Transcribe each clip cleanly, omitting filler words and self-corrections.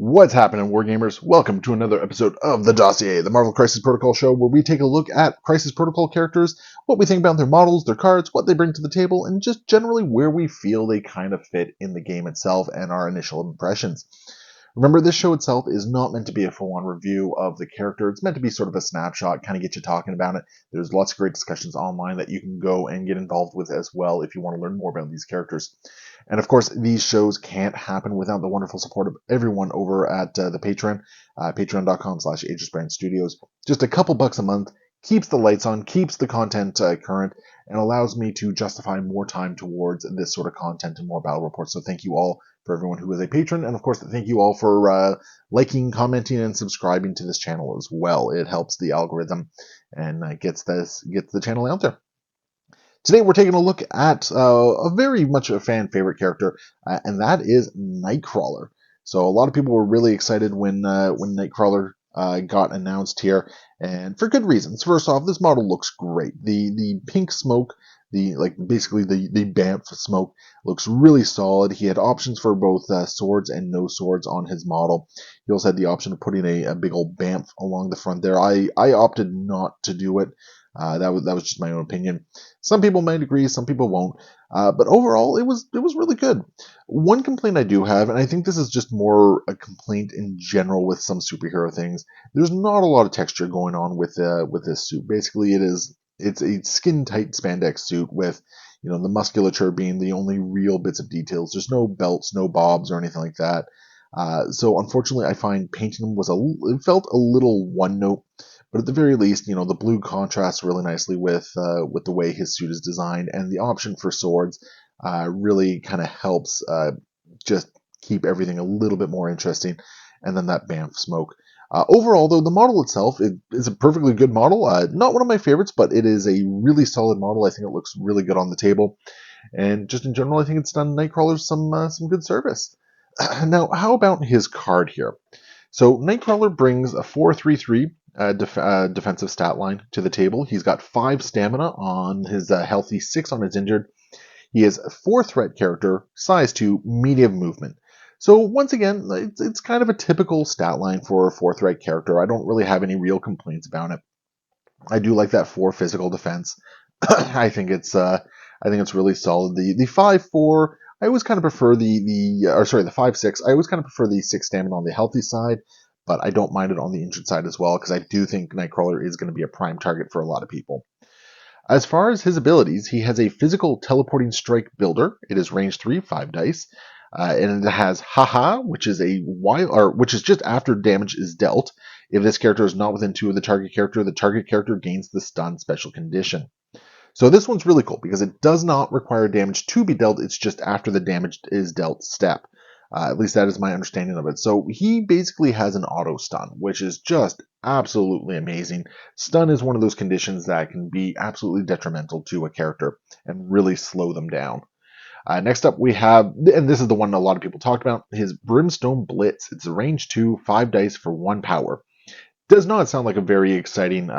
What's happening, Wargamers? Welcome to another episode of the Dossier, the Marvel Crisis Protocol show, where we take a look at Crisis Protocol characters, what we think about their models, their cards, what they bring to the table, and just generally where we feel they kind of fit in the game itself and our initial impressions. Remember, this show itself is not meant to be a full-on review of the character. It's meant to be sort of a snapshot, kind of get you talking about it. There's lots of great discussions online that you can go and get involved with as well if you want to learn more about these characters. And of course, these shows can't happen without the wonderful support of everyone over at the Patreon, patreon.com/AegisBrandStudios. Just a couple bucks a month keeps the lights on, keeps the content current, and allows me to justify more time towards this sort of content and more battle reports. So thank you all for everyone who is a patron, and of course, thank you all for liking, commenting, and subscribing to this channel as well. It helps the algorithm and gets the channel out there. Today we're taking a look at a very much a fan favorite character, and that is Nightcrawler. So a lot of people were really excited when Nightcrawler got announced here, and for good reasons. First off, this model looks great. The pink smoke, basically the BAMF smoke, looks really solid. He had options for both swords and no swords on his model. He also had the option of putting a big old BAMF along the front there. I opted not to do it. That was just my own opinion. Some people might agree, some people won't. But overall, it was really good. One complaint I do have, and I think this is just more a complaint in general with some superhero things. There's not a lot of texture going on with this suit. Basically, it's a skin tight spandex suit with the musculature being the only real bits of details. There's no belts, no bobs, or anything like that. So unfortunately, I find painting them it felt a little one note. But at the very least, the blue contrasts really nicely with the way his suit is designed, and the option for swords really kind of helps just keep everything a little bit more interesting. And then that BAMF smoke. Overall, though, the model itself is a perfectly good model. Not one of my favorites, but it is a really solid model. I think it looks really good on the table, and just in general, I think it's done Nightcrawler some good service. Now, how about his card here? So Nightcrawler brings a 4/3/3 defensive stat line to the table. He's got 5 stamina on his healthy, 6 on his injured. He is a 4 threat character, size 2, medium movement. So once again, it's kind of a typical stat line for a 4 threat character. I don't really have any real complaints about it. I do like that 4 physical defense. I think it's really solid. The 5/4. I always kind of prefer the 5/6. I always kind of prefer the 6 stamina on the healthy side, but I don't mind it on the injured side as well, because I do think Nightcrawler is going to be a prime target for a lot of people. As far as his abilities, he has a physical teleporting strike builder. It is range 3, 5 dice, and it has haha, which is just after damage is dealt. If this character is not within 2 of the target character gains the stun special condition. So this one's really cool because it does not require damage to be dealt. It's just after the damage is dealt step. At least that is my understanding of it. So he basically has an auto stun, which is just absolutely amazing. Stun is one of those conditions that can be absolutely detrimental to a character and really slow them down. Next up we have, and this is the one a lot of people talked about, his Brimstone Blitz. It's a range 2, 5 dice for 1 power. Does not sound like a very exciting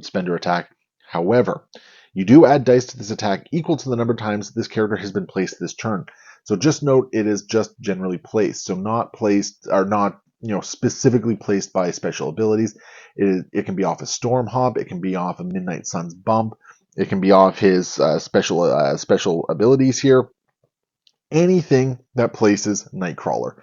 spender attack. However, you do add dice to this attack equal to the number of times this character has been placed this turn. So just note it is just generally placed, so not placed or not specifically placed by special abilities. It can be off a Storm Hop, it can be off a Midnight Sun's Bump, it can be off his special abilities here. Anything that places Nightcrawler,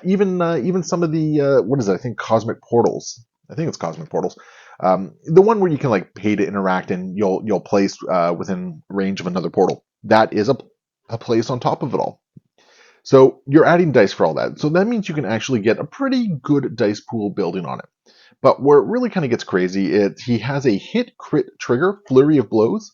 even some of the what is it? I think Cosmic Portals. I think it's Cosmic Portals. The one where you can pay to interact and you'll place within range of another portal. That is a place on top of it all. So you're adding dice for all that. So that means you can actually get a pretty good dice pool building on it. But where it really kind of gets crazy, he has a hit crit trigger, Flurry of Blows.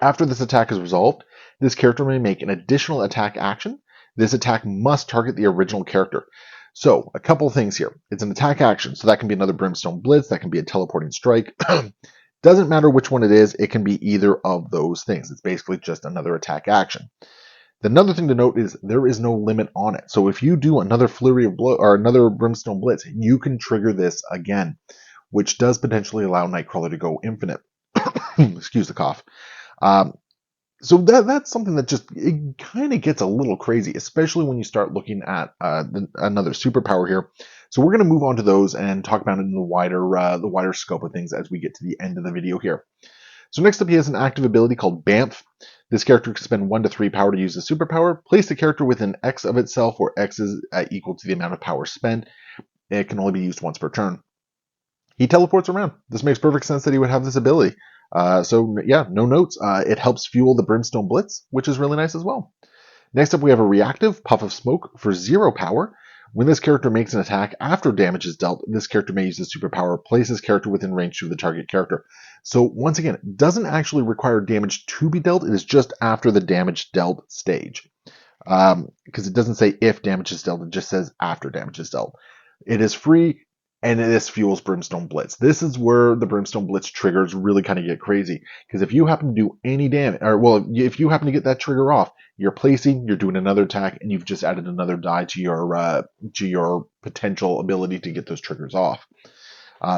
After this attack is resolved, this character may make an additional attack action. This attack must target the original character. So, a couple things here. It's an attack action, so that can be another Brimstone Blitz, that can be a teleporting strike. Doesn't matter which one it is, it can be either of those things. It's basically just another attack action. Another thing to note is there is no limit on it. So if you do another Flurry of Blow or another Brimstone Blitz, you can trigger this again, which does potentially allow Nightcrawler to go infinite. Excuse the cough. So that's something that just it kind of gets a little crazy, especially when you start looking at another superpower here. So we're going to move on to those and talk about it in the wider scope of things as we get to the end of the video here. So next up, he has an active ability called BAMF. This character can spend 1 to 3 power to use the superpower. Place the character within X of itself, where X is equal to the amount of power spent. It can only be used once per turn. He teleports around. This makes perfect sense that he would have this ability. So yeah, no notes. It helps fuel the Brimstone Blitz, which is really nice as well. Next up, we have a reactive Puff of Smoke for 0 power. When this character makes an attack after damage is dealt, this character may use the superpower, place this character within range of the target character. So once again, it doesn't actually require damage to be dealt, it is just after the damage dealt stage. Because it doesn't say if damage is dealt, it just says after damage is dealt. It is free, and this fuels Brimstone Blitz. This is where the Brimstone Blitz triggers really kind of get crazy. Because if you happen to do any damage, or well, if you happen to get that trigger off, you're placing, you're doing another attack, and you've just added another die to your potential ability to get those triggers off.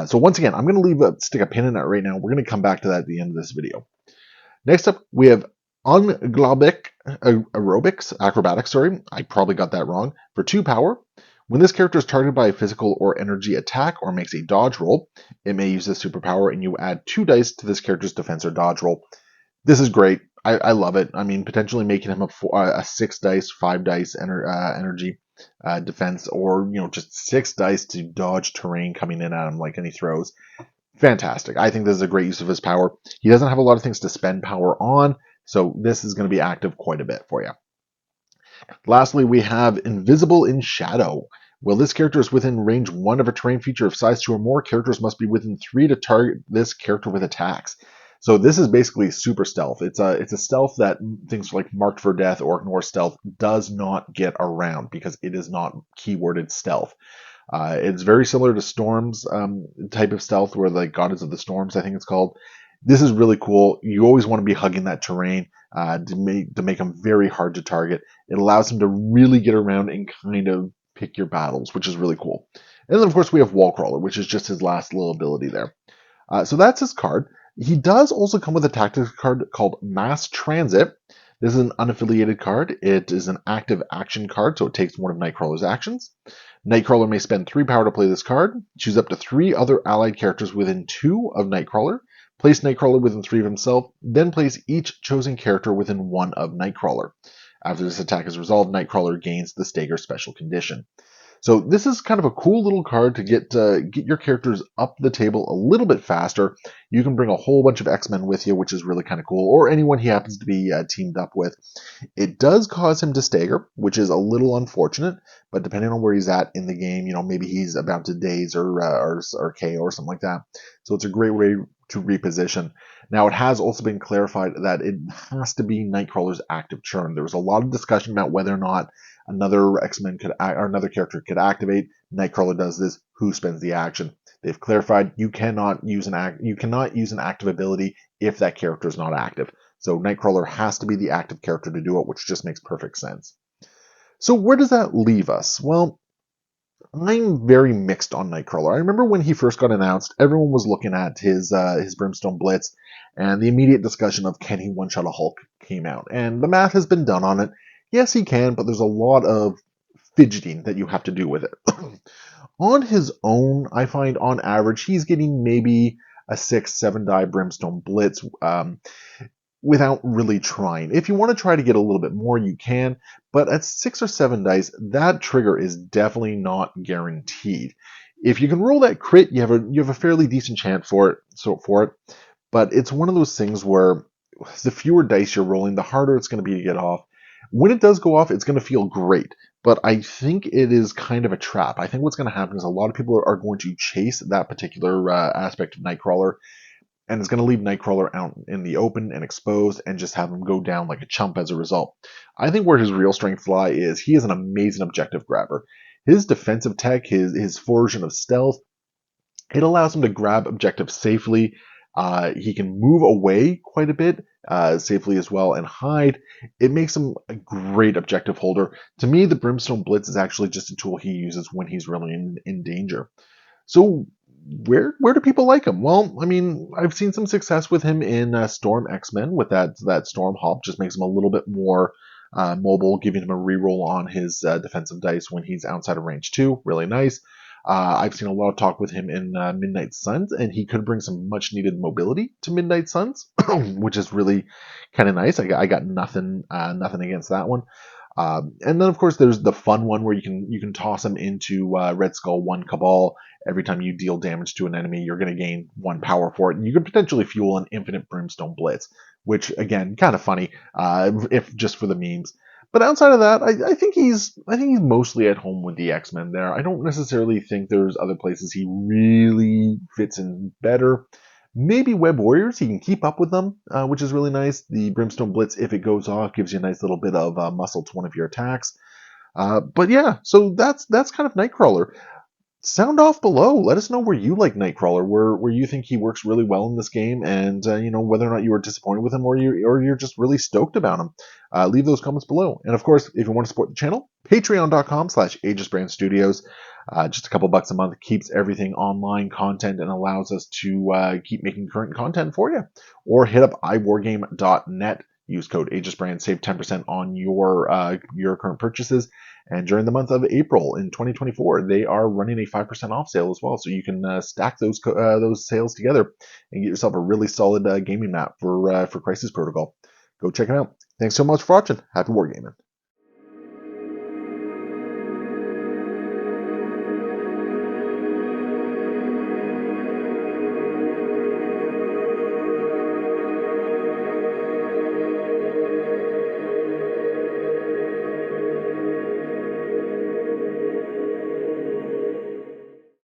So once again, I'm going to stick a pin in that right now. We're going to come back to that at the end of this video. Next up, we have acrobatics, sorry, I probably got that wrong, for 2 power. When this character is targeted by a physical or energy attack or makes a dodge roll, it may use this superpower, and you add 2 dice to this character's defense or dodge roll. This is great. I love it. I mean, potentially making him a 6 dice, 5 dice energy defense, or just 6 dice to dodge terrain coming in at him like any throws. Fantastic. I think this is a great use of his power. He doesn't have a lot of things to spend power on, so this is going to be active quite a bit for you. Lastly, we have Invisible in Shadow. While this character is within range 1 of a terrain feature of size 2 or more, characters must be within 3 to target this character with attacks. So this is basically super stealth. It's a stealth that things like Marked for Death or Ignore Stealth does not get around because it is not keyworded stealth. It's very similar to Storm's type of stealth, where the Goddess of the Storms, I think it's called. This is really cool. You always want to be hugging that terrain to make them very hard to target. It allows him to really get around and kind of pick your battles, which is really cool. And then, of course, we have Wallcrawler, which is just his last little ability there. So that's his card. He does also come with a tactics card called Mass Transit. This is an unaffiliated card. It is an active action card, so it takes one of Nightcrawler's actions. Nightcrawler may spend 3 power to play this card, choose up to 3 other allied characters within 2 of Nightcrawler, place Nightcrawler within 3 of himself, then place each chosen character within 1 of Nightcrawler. After this attack is resolved, Nightcrawler gains the Stagger special condition. So this is kind of a cool little card to get your characters up the table a little bit faster. You can bring a whole bunch of X-Men with you, which is really kind of cool, or anyone he happens to be teamed up with. It does cause him to stagger, which is a little unfortunate, but depending on where he's at in the game, maybe he's about to daze or KO or something like that. So it's a great way to reposition. Now, it has also been clarified that it has to be Nightcrawler's active turn. There was a lot of discussion about whether or not another X-Men or another character could activate. Nightcrawler does this. Who spends the action? They've clarified you cannot use an active ability if that character is not active. So Nightcrawler has to be the active character to do it, which just makes perfect sense. So where does that leave us? Well, I'm very mixed on Nightcrawler. I remember when he first got announced, everyone was looking at his Brimstone Blitz, and the immediate discussion of can he one-shot a Hulk came out. And the math has been done on it. Yes, he can, but there's a lot of fidgeting that you have to do with it. On his own, I find on average he's getting maybe a 6-7 die Brimstone Blitz without really trying. If you want to try to get a little bit more, you can, but at 6 or 7 dice, that trigger is definitely not guaranteed. If you can roll that crit, you have a fairly decent chance for it. But it's one of those things where the fewer dice you're rolling, the harder it's going to be to get off. When it does go off, it's going to feel great, but I think it is kind of a trap. I think what's going to happen is a lot of people are going to chase that particular aspect of Nightcrawler, and it's going to leave Nightcrawler out in the open and exposed and just have him go down like a chump as a result. I think where his real strengths lie is he is an amazing objective grabber. His defensive tech, his version of stealth, it allows him to grab objectives safely. He can move away quite a bit safely as well and hide. It makes him a great objective holder. To me, the Brimstone Blitz is actually just a tool he uses when he's really in danger. So where do people like him? Well, I mean, I've seen some success with him in Storm X-Men with that Storm Hop. Just makes him a little bit more mobile, giving him a reroll on his defensive dice when he's outside of range too. Really nice. I've seen a lot of talk with him in Midnight Suns, and he could bring some much needed mobility to Midnight Suns, which is really kind of nice. I got nothing against that one. And then of course there's the fun one where you can toss him into Red Skull 1 Cabal. Every time you deal damage to an enemy, you're going to gain 1 power for it, and you can potentially fuel an infinite Brimstone Blitz, which again kind of funny if just for the memes. But outside of that, I think he's mostly at home with the X-Men there. I don't necessarily think there's other places he really fits in better. Maybe Web Warriors, he can keep up with them, which is really nice. The Brimstone Blitz, if it goes off, gives you a nice little bit of muscle to one of your attacks. But yeah, so that's kind of Nightcrawler. Sound off below. Let us know where you like Nightcrawler, where you think he works really well in this game, and whether or not you were disappointed with him or you're just really stoked about him. Leave those comments below. And of course, if you want to support the channel, patreon.com/AegisBrandStudios. Just a couple bucks a month keeps everything online content and allows us to keep making current content for you. Or hit up iwargame.net. Use code AegisBrand, save 10% on your current purchases. And during the month of April in 2024, they are running a 5% off sale as well. So you can stack those sales together and get yourself a really solid gaming map for Crisis Protocol. Go check it out. Thanks so much for watching. Happy wargaming.